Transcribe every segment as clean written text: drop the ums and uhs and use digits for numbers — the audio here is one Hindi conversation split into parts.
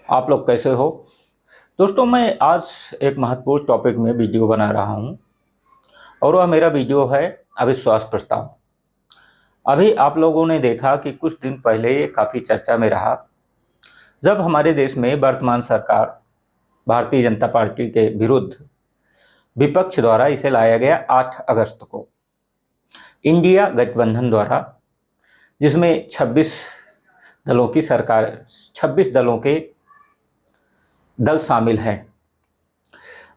आप लोग कैसे हो। दोस्तों, मैं आज एक महत्वपूर्ण टॉपिक में वीडियो बना रहा हूं और वह मेरा वीडियो है अविश्वास प्रस्ताव। अभी आप लोगों ने देखा कि कुछ दिन पहले ये काफ़ी चर्चा में रहा, जब हमारे देश में वर्तमान सरकार भारतीय जनता पार्टी के विरुद्ध विपक्ष द्वारा इसे लाया गया 8 अगस्त को इंडिया गठबंधन द्वारा, जिसमें 26 दलों की सरकार 26 दलों के दल शामिल हैं।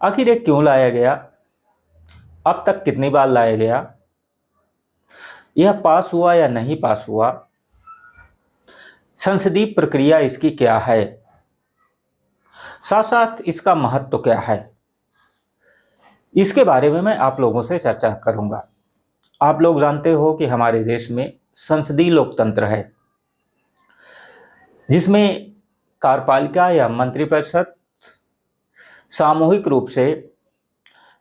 आखिर ये क्यों लाया गया, अब तक कितनी बार लाया गया, यह पास हुआ या नहीं पास हुआ, संसदीय प्रक्रिया इसकी क्या है, साथ साथ इसका महत्व क्या है, इसके बारे में मैं आप लोगों से चर्चा करूंगा। आप लोग जानते हो कि हमारे देश में संसदीय लोकतंत्र है, जिसमें कार्यपालिका या मंत्रिपरिषद सामूहिक रूप से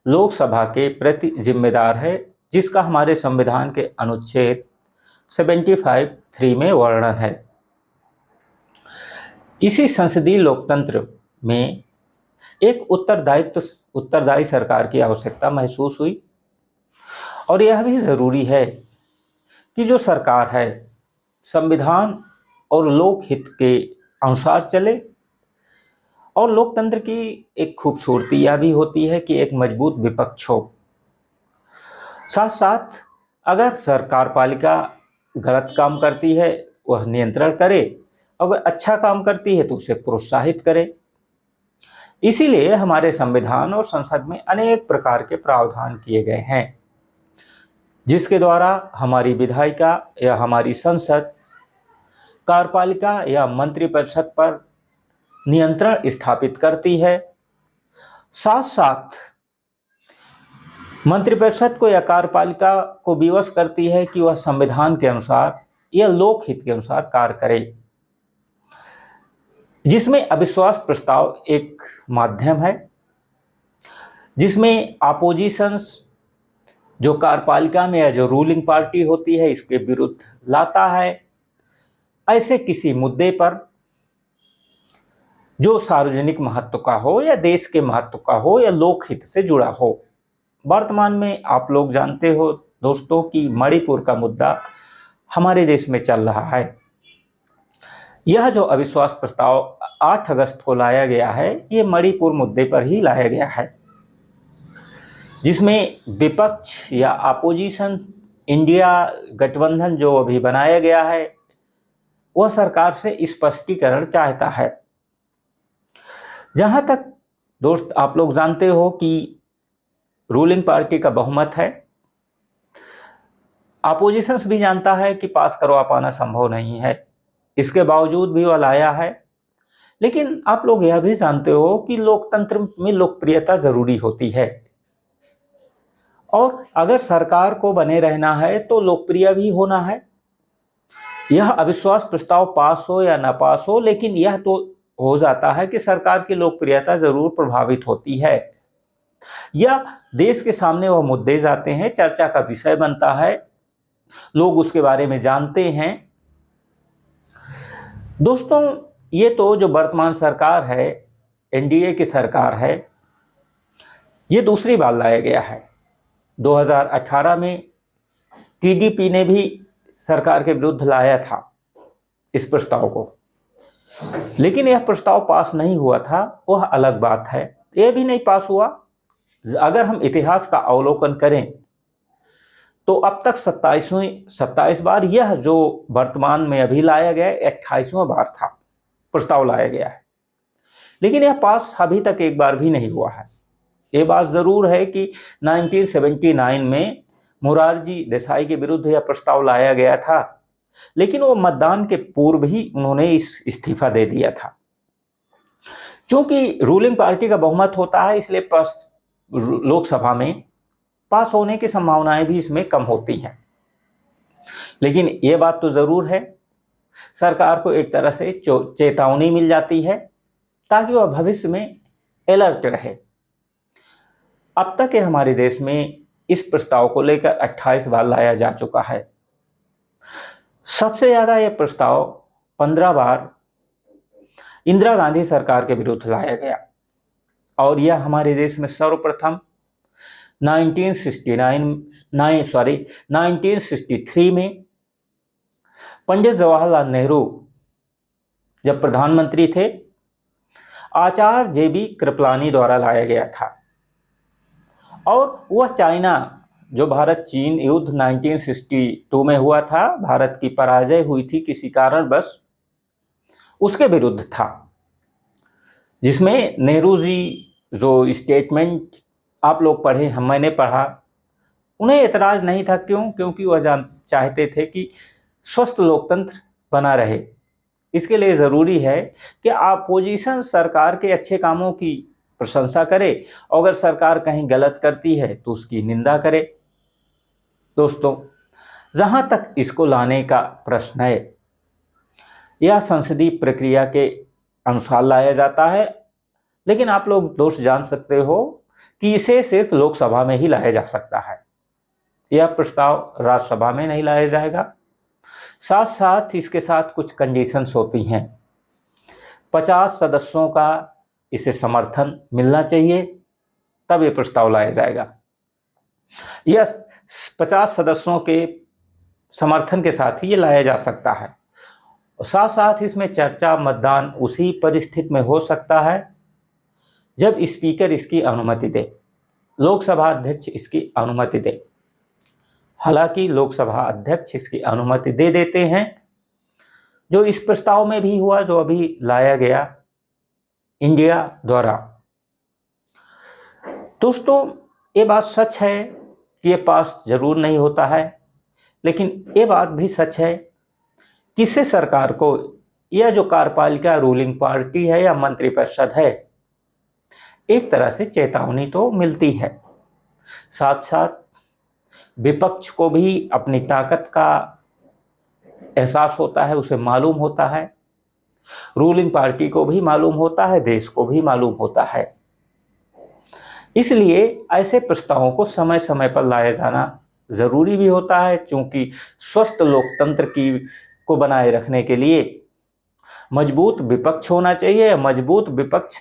लोकसभा के प्रति जिम्मेदार है, जिसका हमारे संविधान के अनुच्छेद 75(3) में वर्णन है। इसी संसदीय लोकतंत्र में एक उत्तरदायी सरकार की आवश्यकता महसूस हुई और यह भी ज़रूरी है कि जो सरकार है संविधान और लोकहित के अनुसार चले। और लोकतंत्र की एक खूबसूरती यह भी होती है कि एक मजबूत विपक्ष हो। साथ साथ अगर सरकार पालिका गलत काम करती है वह नियंत्रण करे, अगर अच्छा काम करती है तो उसे प्रोत्साहित करे। इसीलिए हमारे संविधान और संसद में अनेक प्रकार के प्रावधान किए गए हैं, जिसके द्वारा हमारी विधायिका या हमारी संसद कार्यपालिका या मंत्रिपरिषद पर नियंत्रण स्थापित करती है। साथ साथ मंत्रिपरिषद को या कार्यपालिका को विवश करती है कि वह संविधान के अनुसार या लोकहित के अनुसार कार्य करे, जिसमें अविश्वास प्रस्ताव एक माध्यम है, जिसमें अपोजिशंस जो कार्यपालिका में या जो रूलिंग पार्टी होती है इसके विरुद्ध लाता है ऐसे किसी मुद्दे पर जो सार्वजनिक महत्व का हो या देश के महत्व का हो या लोकहित से जुड़ा हो। वर्तमान में आप लोग जानते हो दोस्तों कि मणिपुर का मुद्दा हमारे देश में चल रहा है। यह जो अविश्वास प्रस्ताव 8 अगस्त को लाया गया है, ये मणिपुर मुद्दे पर ही लाया गया है, जिसमें विपक्ष या अपोजिशन इंडिया गठबंधन जो अभी बनाया गया है वह सरकार से स्पष्टीकरण चाहता है। जहां तक दोस्त आप लोग जानते हो कि रूलिंग पार्टी का बहुमत है, अपोजिशंस भी जानता है कि पास करवा पाना संभव नहीं है, इसके बावजूद भी वह लाया है। लेकिन आप लोग यह भी जानते हो कि लोकतंत्र में लोकप्रियता जरूरी होती है और अगर सरकार को बने रहना है तो लोकप्रिय भी होना है। यह अविश्वास प्रस्ताव पास हो या ना पास हो, लेकिन यह तो हो जाता है कि सरकार की लोकप्रियता जरूर प्रभावित होती है या देश के सामने वह मुद्दे जाते हैं, चर्चा का विषय बनता है, लोग उसके बारे में जानते हैं। दोस्तों, ये तो जो वर्तमान सरकार है, एनडीए की सरकार है, ये दूसरी बार लाया गया है। 2018 में टीडीपी ने भी सरकार के विरुद्ध लाया था इस प्रस्ताव को, लेकिन यह प्रस्ताव पास नहीं हुआ था, वह अलग बात है। यह भी नहीं पास हुआ। अगर हम इतिहास का अवलोकन करें तो अब तक 27 बार, यह जो वर्तमान में अभी लाया गया 28वां बार था प्रस्ताव लाया गया है, लेकिन यह पास अभी तक एक बार भी नहीं हुआ है। ये बात जरूर है कि 1979 में मोरारजी देसाई के विरुद्ध यह प्रस्ताव लाया गया था, लेकिन वो मतदान के पूर्व ही उन्होंने इस्तीफा दे दिया था। क्योंकि रूलिंग पार्टी का बहुमत होता है, इसलिए लोकसभा में पास होने की संभावनाएं भी इसमें कम होती हैं। लेकिन ये बात तो जरूर है, सरकार को एक तरह से चेतावनी मिल जाती है ताकि वह भविष्य में अलर्ट रहे। अब तक ये हमारे देश में इस प्रस्ताव को लेकर 28 बार लाया जा चुका है। सबसे ज्यादा यह प्रस्ताव 15 बार इंदिरा गांधी सरकार के विरुद्ध लाया गया और यह हमारे देश में सर्वप्रथम 1963 में पंडित जवाहरलाल नेहरू जब प्रधानमंत्री थे, आचार्य JB कृपलानी द्वारा लाया गया था। और वह चाइना, जो भारत चीन युद्ध 1962 में हुआ था, भारत की पराजय हुई थी किसी कारणवश, उसके विरुद्ध था, जिसमें नेहरू जी जो स्टेटमेंट आप लोग पढ़े, मैंने पढ़ा, उन्हें एतराज नहीं था। क्योंकि वह चाहते थे कि स्वस्थ लोकतंत्र बना रहे। इसके लिए ज़रूरी है कि अपोजिशन सरकार के अच्छे कामों की प्रशंसा करे और अगर सरकार कहीं गलत करती है तो उसकी निंदा करे। दोस्तों, जहाँ तक इसको लाने का प्रश्न है, यह संसदीय प्रक्रिया के अनुसार लाया जाता है, लेकिन आप लोग दोस्त जान सकते हो कि इसे सिर्फ लोकसभा में ही लाया जा सकता है। यह प्रस्ताव राज्यसभा में नहीं लाया जाएगा। साथ साथ इसके साथ कुछ कंडीशंस होती हैं। 50 सदस्यों का इसे समर्थन मिलना चाहिए, तब ये प्रस्ताव लाया जाएगा। यह 50 सदस्यों के समर्थन के साथ ही ये लाया जा सकता है। साथ साथ इसमें चर्चा, मतदान उसी परिस्थिति में हो सकता है जब स्पीकर इसकी अनुमति दे, लोकसभा अध्यक्ष इसकी अनुमति दे। हालांकि लोकसभा अध्यक्ष इसकी अनुमति दे देते हैं, जो इस प्रस्ताव में भी हुआ, जो अभी लाया गया इंडिया द्वारा। दोस्तों, ये बात सच है कि ये पास जरूर नहीं होता है, लेकिन ये बात भी सच है कि इससे सरकार को, यह जो कार्यपालिका रूलिंग पार्टी है या मंत्रिपरिषद है, एक तरह से चेतावनी तो मिलती है। साथ साथ विपक्ष को भी अपनी ताकत का एहसास होता है, उसे मालूम होता है, रूलिंग पार्टी को भी मालूम होता है, देश को भी मालूम होता है। इसलिए ऐसे प्रस्तावों को समय समय पर लाया जाना जरूरी भी होता है, क्योंकि स्वस्थ लोकतंत्र को बनाए रखने के लिए मजबूत विपक्ष होना चाहिए। मजबूत विपक्ष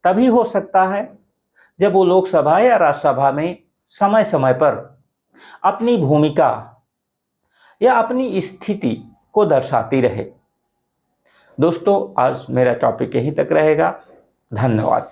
तभी हो सकता है जब वो लोकसभा या राज्यसभा में समय समय पर अपनी भूमिका या अपनी स्थिति को दर्शाती रहे। दोस्तों, आज मेरा टॉपिक यहीं तक रहेगा। धन्यवाद।